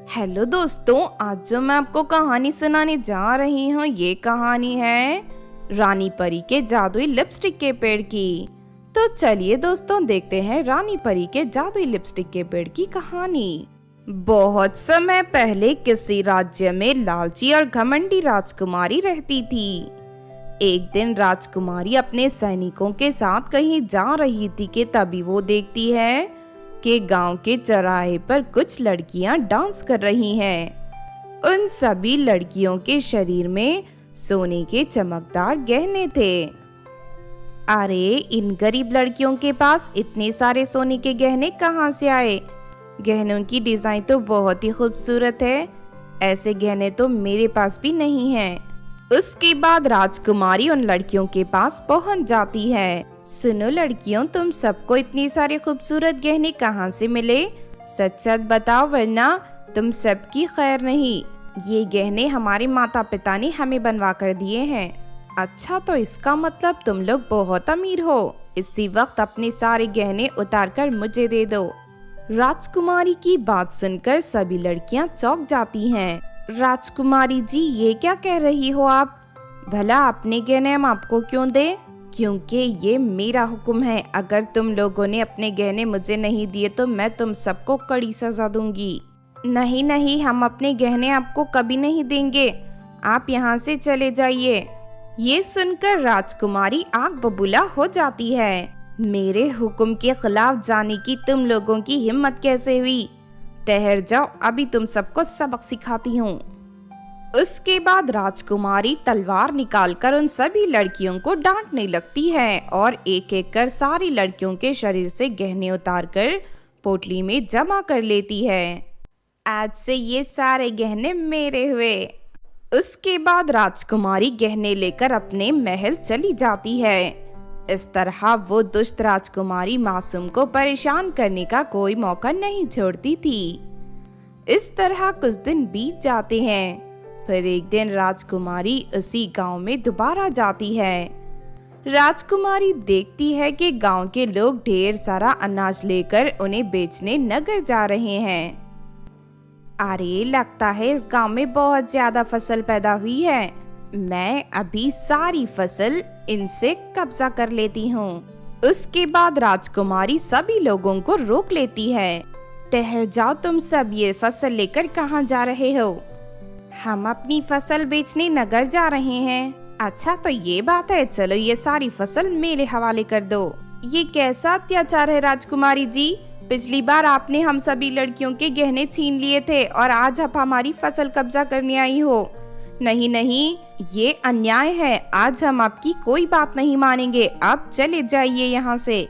Hello दोस्तों, आज जो मैं आपको कहानी सुनाने जा रही हूँ ये कहानी है रानी परी के जादुई लिपस्टिक के पेड़ की। तो चलिए दोस्तों देखते हैं रानी परी के जादुई लिपस्टिक के पेड़ की कहानी। बहुत समय पहले किसी राज्य में लालची और घमंडी राजकुमारी रहती थी। एक दिन राजकुमारी अपने सैनिकों के साथ कहीं जा रही थी कि तभी वो देखती है कि गांव के चौराहे पर कुछ लड़कियां डांस कर रही हैं। उन सभी लड़कियों के शरीर में सोने के चमकदार गहने थे। अरे, इन गरीब लड़कियों के पास इतने सारे सोने के गहने कहाँ से आए? गहनों की डिजाइन तो बहुत ही खूबसूरत है। ऐसे गहने तो मेरे पास भी नहीं हैं। उसके बाद राजकुमारी उन लड़कियों के पास पहुंच जाती है। सुनो लड़कियों, तुम सबको इतनी सारे खूबसूरत गहने कहाँ से मिले? सच सच बताओ वरना तुम सबकी खैर नहीं। ये गहने हमारे माता पिता ने हमें बनवा कर दिए हैं। अच्छा, तो इसका मतलब तुम लोग बहुत अमीर हो। इसी वक्त अपने सारे गहने उतार कर मुझे दे दो। राजकुमारी की बात सुनकर सभी लड़कियां चौंक जाती हैं। राजकुमारी जी, ये क्या कह रही हो आप? भला अपने गहने हम आपको क्यों दें? क्योंकि ये मेरा हुक्म है। अगर तुम लोगों ने अपने गहने मुझे नहीं दिए तो मैं तुम सबको कड़ी सजा दूंगी। नहीं नहीं, हम अपने गहने आपको कभी नहीं देंगे। आप यहाँ से चले जाइए। ये सुनकर राजकुमारी आग बबूला हो जाती है। मेरे हुक्म के खिलाफ जाने की तुम लोगों की हिम्मत कैसे हुई? ठहर जाओ, अभी तुम सबको सबक सिखाती हूँ। उसके बाद राजकुमारी तलवार निकालकर उन सभी लड़कियों को डांटने लगती है और एक एक कर सारी लड़कियों के शरीर से गहने उतारकर पोटली में जमा कर लेती है। आज से ये सारे गहने मेरे हुए। उसके बाद राजकुमारी गहने लेकर अपने महल चली जाती है। इस तरह वो दुष्ट राजकुमारी मासूम को परेशान करने का कोई मौका नहीं छोड़ती थी। इस तरह कुछ दिन बीत जाते हैं। फिर एक दिन राजकुमारी उसी गांव में दोबारा जाती है। राजकुमारी देखती है कि गांव के लोग ढेर सारा अनाज लेकर उन्हें बेचने नगर जा रहे हैं। अरे, लगता है इस गांव में बहुत ज्यादा फसल पैदा हुई है। मैं अभी सारी फसल इनसे कब्जा कर लेती हूँ। उसके बाद राजकुमारी सभी लोगों को रोक लेती है। ठहर जाओ, तुम सब ये फसल लेकर कहाँ जा रहे हो? हम अपनी फसल बेचने नगर जा रहे हैं। अच्छा, तो ये बात है। चलो, ये सारी फसल मेरे हवाले कर दो। ये कैसा अत्याचार है राजकुमारी जी? पिछली बार आपने हम सभी लड़कियों के गहने छीन लिए थे और आज आप हमारी फसल कब्जा करने आई हो। नहीं नहीं, ये अन्याय है। आज हम आपकी कोई बात नहीं मानेंगे। आप चले जाइए यहाँ से।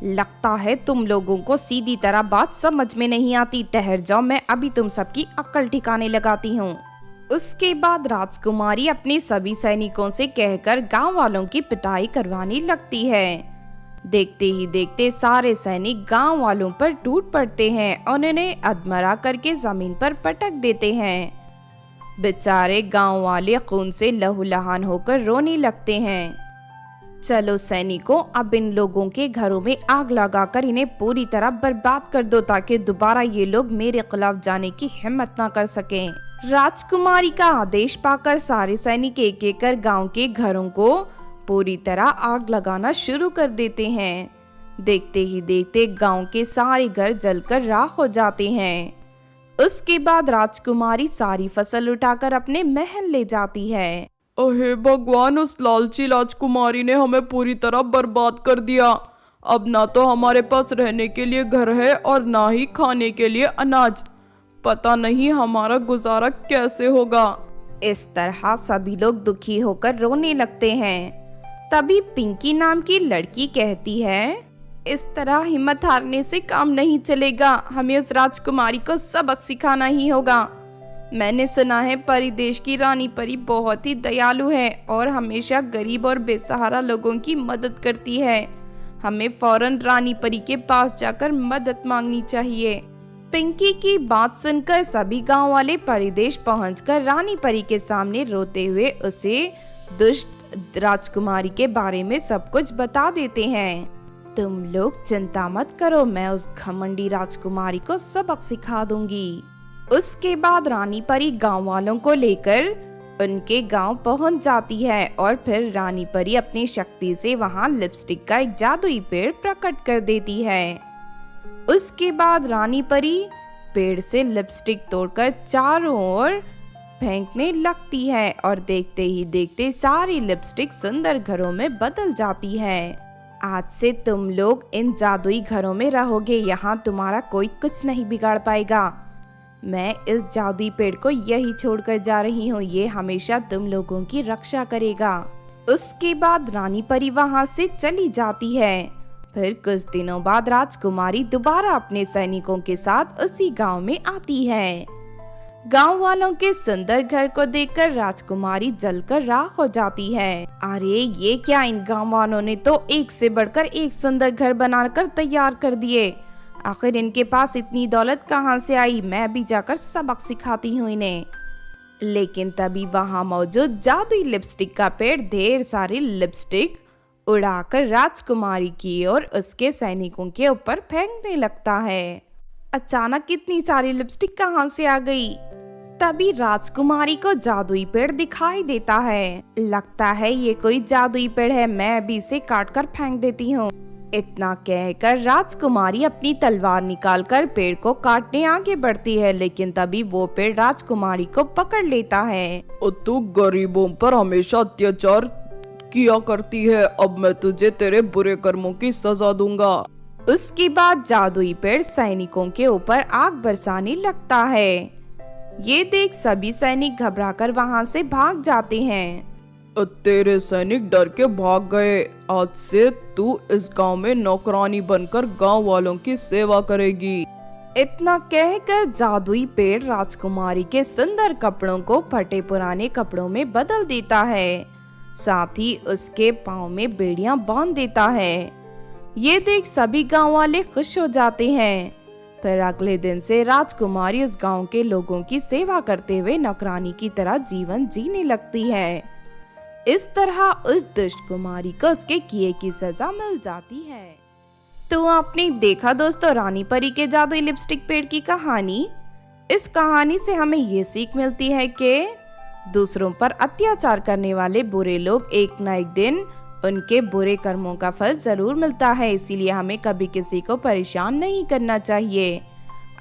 लगता है तुम लोगों को सीधी तरह बात समझ में नहीं आती। ठहर जाओ, मैं अभी तुम सबकी अक्ल ठिकाने लगाती हूँ। उसके बाद राजकुमारी अपने सभी सैनिकों से कहकर गांव वालों की पिटाई करवाने लगती है। देखते ही देखते सारे सैनिक गांव वालों पर टूट पड़ते हैं और उन्हें अधमरा करके जमीन पर पटक देते हैं। बेचारे गांव वाले खून से लहूलुहान होकर रोने लगते हैं। चलो सैनिकों, अब इन लोगों के घरों में आग लगाकर इन्हें पूरी तरह बर्बाद कर दो ताकि दोबारा ये लोग मेरे खिलाफ जाने की हिम्मत ना कर सकें। राजकुमारी का आदेश पाकर सारे सैनिक एक एक कर गांव के घरों को पूरी तरह आग लगाना शुरू कर देते हैं। देखते ही देखते गांव के सारे घर जलकर राख हो जाते हैं। उसके बाद राजकुमारी सारी फसल उठाकर अपने महल ले जाती है। अहे भगवान, उस लालची राजकुमारी ने हमें पूरी तरह बर्बाद कर दिया। अब ना तो हमारे पास रहने के लिए घर है और ना ही खाने के लिए अनाज। पता नहीं हमारा गुजारा कैसे होगा। इस तरह सभी लोग दुखी होकर रोने लगते हैं। तभी पिंकी नाम की लड़की कहती है, इस तरह हिम्मत हारने से काम नहीं चलेगा। हमें उस राजकुमारी को सबक सिखाना ही होगा। मैंने सुना है परी देश की रानी परी बहुत ही दयालु है और हमेशा गरीब और बेसहारा लोगों की मदद करती है। हमें फौरन रानी परी के पास जाकर मदद मांगनी चाहिए। पिंकी की बात सुनकर सभी गांव वाले परिदेश पहुंचकर रानी परी के सामने रोते हुए उसे दुष्ट राजकुमारी के बारे में सब कुछ बता देते हैं। तुम लोग चिंता मत करो, मैं उस घमंडी राजकुमारी को सबक सिखा दूंगी। उसके बाद रानी परी गांव वालों को लेकर उनके गांव पहुंच जाती है और फिर रानी परी अपनी शक्ति से वहां लिपस्टिक का एक जादुई पेड़ प्रकट कर देती है। उसके बाद रानी परी पेड़ से लिपस्टिक तोड़कर चारों ओर फेंकने लगती है और देखते ही देखते सारी लिपस्टिक सुंदर घरों में बदल जाती है। आज से तुम लोग इन जादुई घरों में रहोगे, यहाँ तुम्हारा कोई कुछ नहीं बिगाड़ पाएगा। मैं इस जादुई पेड़ को यही छोड़कर जा रही हूँ, ये हमेशा तुम लोगों की रक्षा करेगा। उसके बाद रानी परी वहाँ से चली जाती है। फिर कुछ दिनों बाद राजकुमारी दोबारा अपने सैनिकों के साथ उसी गांव में आती है। गांव वालों के सुंदर घर को देखकर राजकुमारी जलकर राख हो जाती है। अरे ये क्या, इन गांव वालों ने तो एक से बढ़कर एक सुंदर घर बनाकर तैयार कर दिए। आखिर इनके पास इतनी दौलत कहां से आई, मैं भी जाकर सबक सिखाती हूँ इन्हें। लेकिन तभी वहां मौजूद जादुई लिपस्टिक का पेड़ ढेर सारी लिपस्टिक उड़ाकर राजकुमारी की और उसके सैनिकों के ऊपर फेंकने लगता है। अचानक इतनी सारी लिपस्टिक कहां से आ गई? तभी राजकुमारी को जादुई पेड़ दिखाई देता है। लगता है ये कोई जादुई पेड़ है, मैं अभी इसे काटकर फेंक देती हूँ। इतना कहकर राजकुमारी अपनी तलवार निकालकर पेड़ को काटने आगे बढ़ती है, लेकिन तभी वो पेड़ राजकुमारी को पकड़ लेता है। तू गरीबों पर हमेशा अत्याचार किया करती है, अब मैं तुझे तेरे बुरे कर्मों की सजा दूंगा। उसके बाद जादुई पेड़ सैनिकों के ऊपर आग बरसाने लगता है। ये देख सभी सैनिक घबराकर वहां से भाग जाते हैं। तेरे सैनिक डर के भाग गए। आज से तू इस गांव में नौकरानी बनकर गांव वालों की सेवा करेगी। इतना कहकर जादुई पेड़ राजकुमारी के सुंदर कपड़ों को फटे पुराने कपड़ों में बदल देता है, साथ ही उसके पाँव में बेड़ियां बांध देता है। ये देख सभी गांव वाले खुश हो जाते हैं। फिर अगले दिन से राजकुमारी उस गांव के लोगों की सेवा करते हुए नौकरानी की तरह जीवन जीने लगती है। इस तरह उस दुष्ट कुमारी को उसके किए की सजा मिल जाती है। तो आपने देखा दोस्तों रानी परी के जादुई लिपस्टिक पेड़ की कहानी। इस कहानी से हमें ये सीख मिलती है कि दूसरों पर अत्याचार करने वाले बुरे लोग एक न एक दिन उनके बुरे कर्मों का फल जरूर मिलता है, इसीलिए हमें कभी किसी को परेशान नहीं करना चाहिए।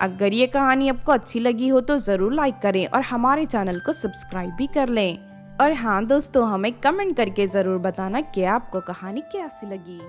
अगर ये कहानी आपको अच्छी लगी हो तो जरूर लाइक करें और हमारे चैनल को सब्सक्राइब भी कर लें। और हाँ दोस्तों, हमें कमेंट करके जरूर बताना कि आपको कहानी कैसी लगी।